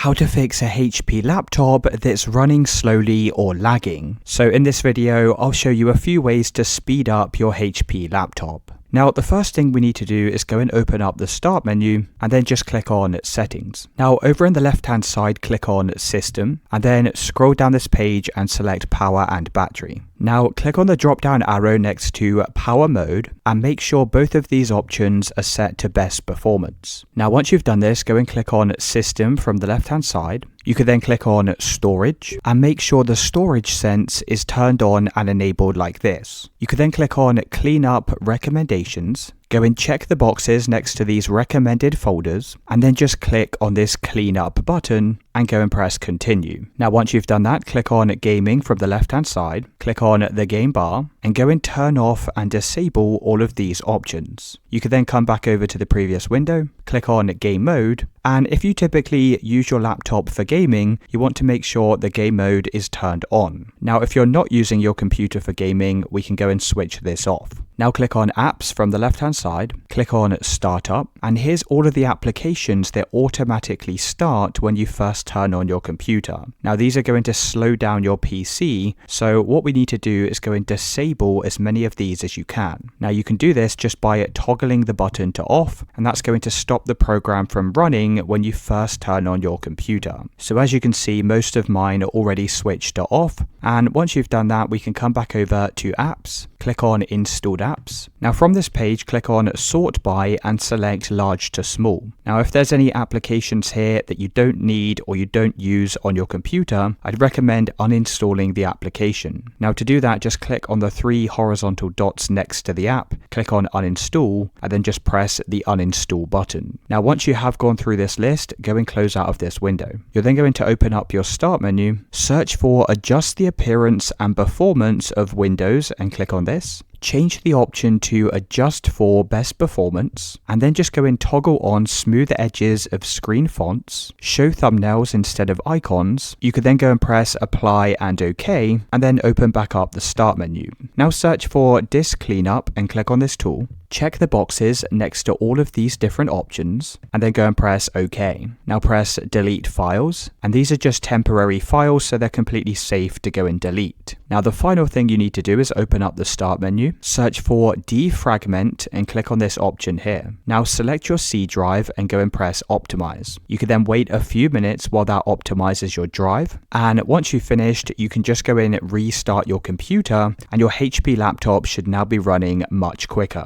How to fix a HP laptop that's running slowly or lagging. So in this video, I'll show you a few ways to speed up your HP laptop. Now, the first thing we need to do is go and open up the Start menu and then just click on Settings. Now, over in the left-hand side, click on System and then scroll down this page and select Power and Battery. Now, click on the drop-down arrow next to Power Mode and make sure both of these options are set to Best Performance. Now, once you've done this, go and click on System from the left-hand side. You can then click on Storage and make sure the storage sense is turned on and enabled like this. You can then click on Clean Up Recommendations. Go and check the boxes next to these recommended folders and then just click on this Clean Up button and go and press Continue. Now, once you've done that, click on Gaming from the left-hand side, click on the game bar and go and turn off and disable all of these options. You can then come back over to the previous window, click on Game Mode, and if you typically use your laptop for gaming, you want to make sure the game mode is turned on. Now, if you're not using your computer for gaming, we can go and switch this off. Now click on Apps from the left-hand side, click on Startup, and here's all of the applications that automatically start when you first turn on your computer. Now these are going to slow down your PC, so what we need to do is go and disable as many of these as you can. Now you can do this just by toggling the button to off, and that's going to stop the program from running when you first turn on your computer. So as you can see, most of mine are already switched to off, and once you've done that, we can come back over to Apps, click on Installed Apps. Now from this page, click on Sort By and select Large to Small. Now if there's any applications here that you don't need or you don't use on your computer, I'd recommend uninstalling the application. Now to do that, just click on the three horizontal dots next to the app, click on Uninstall, and then just press the Uninstall button. Now once you have gone through this list, go and close out of this window. You're then going to open up your Start menu, search for Adjust the Appearance and Performance of Windows and click on this. Change the option to Adjust for Best Performance, and then just go and toggle on Smooth Edges of Screen Fonts, Show Thumbnails instead of Icons. You could then go and press Apply and OK, and then open back up the Start menu. Now search for Disk Cleanup and click on this tool. Check the boxes next to all of these different options and then go and press OK. Now press Delete Files, and these are just temporary files, so they're completely safe to go and delete. Now the final thing you need to do is open up the Start menu, search for Defragment and click on this option here. Now select your C drive and go and press Optimize. You can then wait a few minutes while that optimizes your drive, and once you've finished, you can just go in, restart your computer, and your HP laptop should now be running much quicker.